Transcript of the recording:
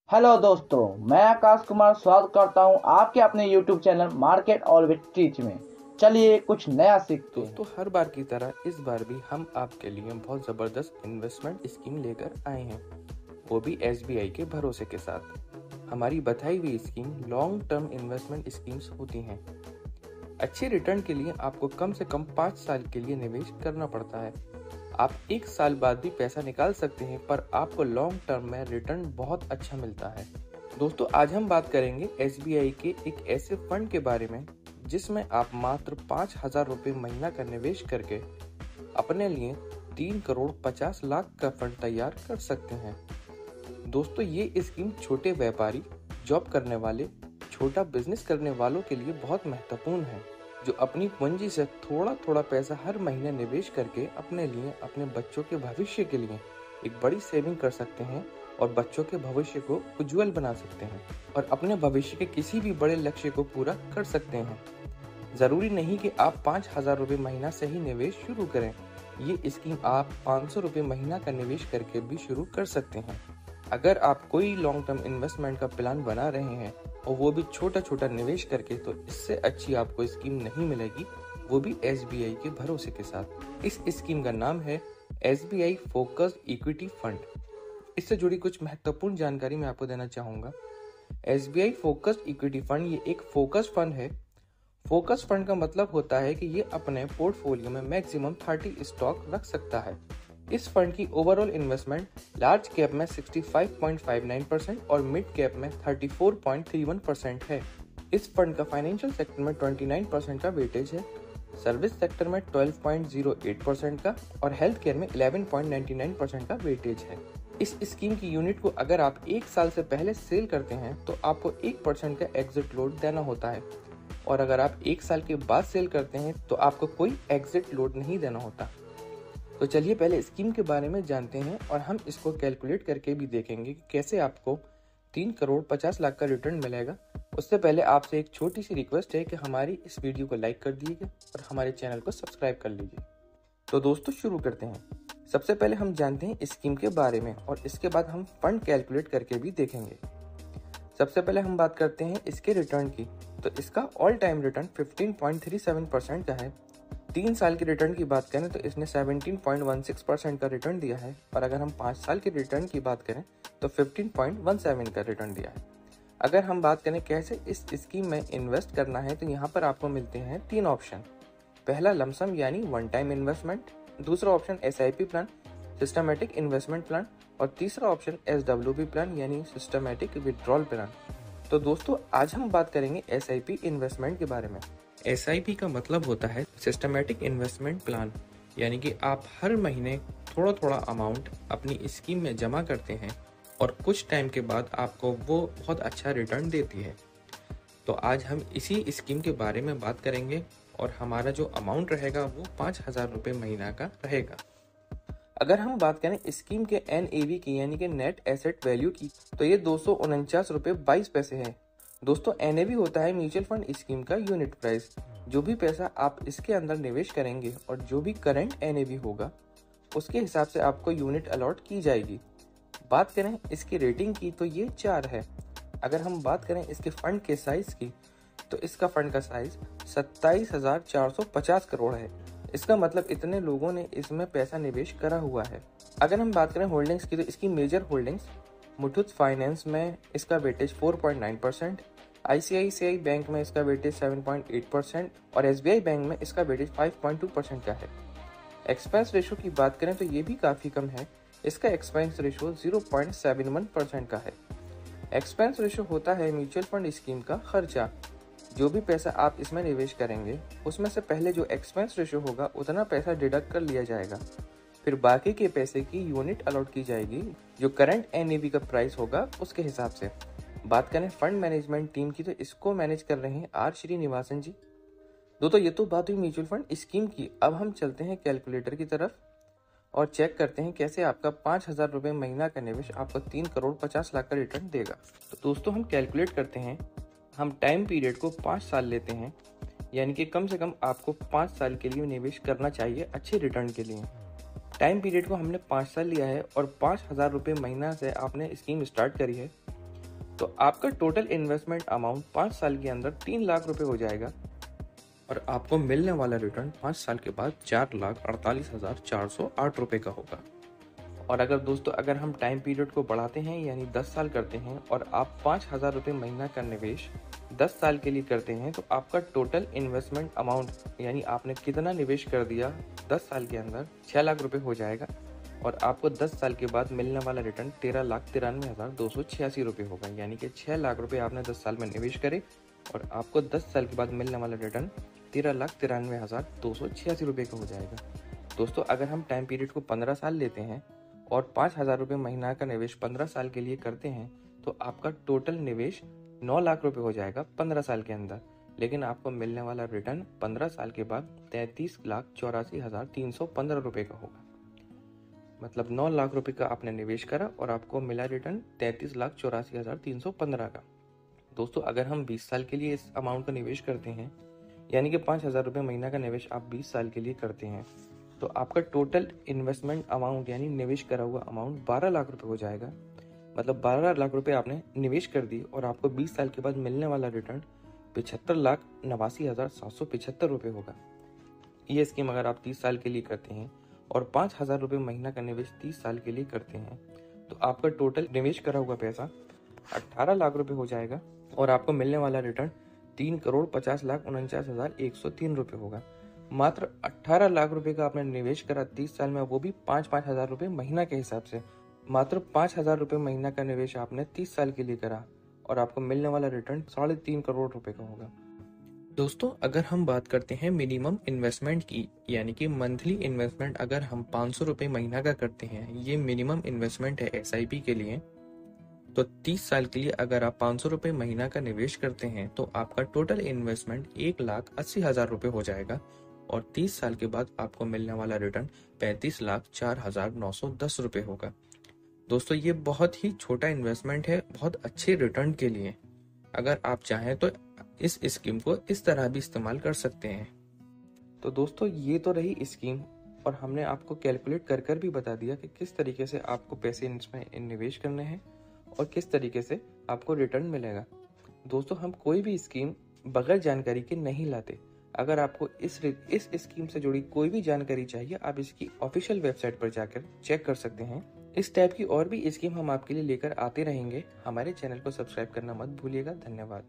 Hello दोस्तों, मैं आकाश कुमार स्वागत करता हूं आपके अपने YouTube channel market always teach में। चलिए कुछ नया सीखते हैं। दोस्तों, हर बार की तरह इस बार भी हम आपके लिए बहुत ज़बरदस्त इन्वेस्टमेंट स्कीम लेकर आए हैं, वो भी SBI के भरोसे के साथ। हमारी बताई हुई scheme long term investment schemes होती हैं। अच्छे रिटर्न के लिए आपको कम से कम 5 साल के लिए निवेश करना पड़ता है। आप 1 साल बाद भी पैसा निकाल सकते हैं, पर आपको लॉन्ग टर्म में रिटर्न बहुत अच्छा मिलता है। दोस्तों, आज हम बात करेंगे SBI के एक ऐसे फंड के बारे में जिसमें आप मात्र 5,000 रुपये महीना का निवेश करके अपने लिए 3 करोड़ 50 लाख का फंड तैयार कर सकते हैं। दोस्तों, ये स्कीम छोटे व्यापारी, जॉब करने वाले, छोटा बिजनेस करने वालों के लिए बहुत महत्वपूर्ण है, जो अपनी पूंजी से थोड़ा थोड़ा पैसा हर महीने निवेश करके अपने लिए, अपने बच्चों के भविष्य के लिए एक बड़ी सेविंग कर सकते हैं और बच्चों के भविष्य को उज्जवल बना सकते हैं और अपने भविष्य के किसी भी बड़े लक्ष्य को पूरा कर सकते हैं। जरूरी नहीं कि आप 5,000 रुपये महीना से ही निवेश शुरू करें। ये स्कीम आप 500 रुपये महीना का निवेश करके भी शुरू कर सकते हैं। अगर आप कोई लॉन्ग टर्म इन्वेस्टमेंट का प्लान बना रहे हैं और वो भी छोटा छोटा निवेश करके, तो इससे अच्छी आपको स्कीम नहीं मिलेगी, वो भी SBI के भरोसे के साथ। इस स्कीम का नाम है SBI फोकस्ड इक्विटी फंड। इससे जुड़ी कुछ महत्वपूर्ण जानकारी मैं आपको देना चाहूँगा। SBI फोकस्ड इक्विटी फंड ये एक फोकस फंड है। फोकस फंड का मतलब होता है कि ये अपने पोर्टफोलियो में मैक्सिमम 30 स्टॉक रख सकता है। इस फंड की ओवरऑल इन्वेस्टमेंट लार्ज कैप में 65.59% और मिड कैप में 34.31% है। इस फंड का फाइनेंशियल सेक्टर में 29% का वेटेज है, सर्विस सेक्टर में 12.08% का और हेल्थ केयर में 11.99% का वेटेज है। इस स्कीम की यूनिट को अगर आप 1 साल से पहले सेल करते हैं तो आपको 1% का एग्जिट लोड देना होता है, और अगर आप 1 साल के बाद सेल करते हैं तो आपको कोई एग्जिट लोड नहीं देना होता। तो चलिए पहले स्कीम के बारे में जानते हैं और हम इसको कैलकुलेट करके भी देखेंगे कि कैसे आपको 3 करोड़ 50 लाख का रिटर्न मिलेगा। उससे पहले आपसे एक छोटी सी रिक्वेस्ट है कि हमारी इस वीडियो को लाइक कर दीजिए और हमारे चैनल को सब्सक्राइब कर लीजिए। तो दोस्तों, शुरू करते हैं। सबसे पहले हम जानते हैं स्कीम के बारे में और इसके बाद हम फंड कैलकुलेट करके भी देखेंगे। सबसे पहले हम बात करते हैं इसके रिटर्न की। तो इसका ऑल टाइम रिटर्न 15.37% का है। 3 साल के रिटर्न की बात करें तो इसने 17.16% का रिटर्न दिया है, और अगर हम 5 साल के रिटर्न की बात करें तो 15.17 का रिटर्न दिया है। अगर हम बात करें कैसे इस स्कीम में इन्वेस्ट करना है, तो यहाँ पर आपको मिलते हैं 3 ऑप्शन। पहला लमसम यानी वन टाइम इन्वेस्टमेंट, दूसरा option SIP plan, systematic investment plan, और तीसरा ऑप्शन SWP प्लान यानी सिस्टमेटिक विड्रॉल प्लान। तो दोस्तों, आज हम बात करेंगे SIP इन्वेस्टमेंट के बारे में। SIP का मतलब होता है सिस्टमेटिक इन्वेस्टमेंट प्लान, यानी कि आप हर महीने थोड़ा थोड़ा अमाउंट अपनी स्कीम में जमा करते हैं और कुछ टाइम के बाद आपको वो बहुत अच्छा रिटर्न देती है। तो आज हम इसी स्कीम के बारे में बात करेंगे और हमारा जो अमाउंट रहेगा वो 5,000 रुपये महीना का रहेगा। अगर हम बात करें स्कीम के NAV की यानी कि नेट एसेट वैल्यू की, तो ये 249 रुपये 22 पैसे है। दोस्तों, NAV होता है म्यूचुअल फंड स्कीम का यूनिट प्राइस। जो भी पैसा आप इसके अंदर निवेश करेंगे और जो भी करंट NAV होगा उसके हिसाब से आपको यूनिट अलॉट की जाएगी। बात करें इसकी रेटिंग की तो ये 4 है। अगर हम बात करें इसके फंड के साइज की, तो इसका फंड का साइज 27,450 करोड़ है। इसका मतलब इतने लोगों ने इसमें पैसा निवेश करा हुआ है। अगर हम बात करें होल्डिंग्स की, तो इसकी मेजर होल्डिंग्स मुथूट फाइनेंस में इसका वेटेज 4.9%, ICICI बैंक में इसका वेटेज 7.8% और SBI बैंक में इसका वेटेज 5.2% का है। एक्सपेंस रेशो की बात करें तो ये भी काफ़ी कम है। इसका एक्सपेंस रेशो 0.71% का है। एक्सपेंस रेशो होता है म्यूचुअल फंड स्कीम का खर्चा। जो भी पैसा आप इसमें निवेश करेंगे उसमें से पहले जो एक्सपेंस रेशो होगा उतना पैसा डिडक्ट कर लिया जाएगा। फिर बाकी के पैसे की यूनिट अलॉट की जाएगी जो करंट NAV का प्राइस होगा उसके हिसाब से। बात करें फंड मैनेजमेंट टीम की, तो इसको मैनेज कर रहे हैं R श्रीनिवासन जी। दोस्तों, ये तो बात हुई म्यूचुअल फंड स्कीम की। अब हम चलते हैं कैलकुलेटर की तरफ और चेक करते हैं कैसे आपका 5,000 रुपये महीना का निवेश आपको 3 करोड़ 50 लाख का रिटर्न देगा। तो दोस्तों, हम कैलकुलेट करते हैं। हम टाइम पीरियड को 5 साल लेते हैं, यानी कि कम से कम आपको 5 साल के लिए निवेश करना चाहिए अच्छे रिटर्न के लिए। टाइम पीरियड को हमने 5 साल लिया है और 5,000 रुपये महीना से आपने स्कीम स्टार्ट करी है। तो आपका टोटल इन्वेस्टमेंट अमाउंट 5 साल के अंदर 3 लाख रुपए हो जाएगा और आपको मिलने वाला रिटर्न 5 साल के बाद 4,48,408 रुपए का होगा। और अगर दोस्तों अगर हम टाइम पीरियड को बढ़ाते हैं यानी 10 साल करते हैं और आप 5,000 रुपये महीना का निवेश 10 साल के लिए करते हैं तो आपका टोटल इन्वेस्टमेंट अमाउंट यानी आपने कितना निवेश कर दिया 10 साल के अंदर 6 लाख रुपए हो जाएगा और आपको 10 साल के बाद मिलने वाला रिटर्न 13,93,286 रुपये होगा। यानी कि 6 लाख रुपए आपने 10 साल में निवेश करे और आपको 10 साल के बाद मिलने वाला रिटर्न 13,93,286 रुपये का हो जाएगा। दोस्तों अगर हम टाइम पीरियड को 15 साल लेते हैं और 5,000 रुपये महीना का निवेश 15 साल के लिए करते हैं तो आपका टोटल निवेश 9 लाख रुपए हो जाएगा 15 साल के अंदर, लेकिन आपको मिलने वाला रिटर्न 15 साल के बाद 33,84,315 रुपये का होगा। मतलब 9 लाख रुपए का आपने निवेश करा और आपको मिला रिटर्न 33,84,315 का। दोस्तों अगर हम 20 साल के लिए इस अमाउंट का निवेश करते हैं यानी कि 5,000 रुपये महीना का निवेश आप 20 साल के लिए करते हैं तो आपका टोटल इन्वेस्टमेंट अमाउंट यानी निवेश करा हुआ अमाउंट 12 लाख रुपए हो जाएगा। मतलब 12 लाख रुपए आपने निवेश कर दी और आपको 20 साल के बाद मिलने वाला रिटर्न 75,89,775 रुपये होगा। ये स्कीम अगर आप 30 साल के लिए करते हैं और 5,000 रुपये महीना का निवेश 30 साल के लिए करते हैं तो आपका टोटल निवेश करा हुआ पैसा 18 लाख रुपए हो जाएगा और आपको मिलने वाला रिटर्न 3,50,49,103 रुपये होगा। मात्र 18 लाख रुपए का आपने निवेश करा 30 साल में, वो भी 5-5 हजार रुपये महीना के हिसाब से। मात्र 5,000 रुपये महीना का निवेश आपने 30 साल के लिए करा और आपको मिलने वाला रिटर्न 3.5 करोड़ रुपए का होगा। दोस्तों अगर हम बात करते हैं मिनिमम इन्वेस्टमेंट की यानी कि मंथली इन्वेस्टमेंट अगर हम 500 रुपये महीना का करते हैं, ये मिनिमम इन्वेस्टमेंट है SIP के लिए। तो 30 साल के लिए अगर आप 500 रुपये महीना का निवेश करते हैं तो आपका टोटल इन्वेस्टमेंट 1,80,000 रुपये हो जाएगा और 30 साल के बाद आपको मिलने वाला रिटर्न 35,04,910 रुपये होगा। दोस्तों ये बहुत ही छोटा इन्वेस्टमेंट है बहुत अच्छे रिटर्न के लिए। अगर आप चाहें तो इस स्कीम को इस तरह भी इस्तेमाल कर सकते हैं। तो दोस्तों ये तो रही स्कीम और हमने आपको कैलकुलेट कर भी बता दिया कि किस तरीके से आपको पैसे इसमें निवेश करने हैं और किस तरीके से आपको रिटर्न मिलेगा। दोस्तों हम कोई भी स्कीम बगैर जानकारी के नहीं लाते। अगर आपको इस स्कीम से जुड़ी कोई भी जानकारी चाहिए आप इसकी ऑफिशियल वेबसाइट पर जाकर चेक कर सकते हैं। इस टाइप की और भी स्कीम हम आपके लिए लेकर आते रहेंगे। हमारे चैनल को सब्सक्राइब करना मत भूलिएगा। धन्यवाद।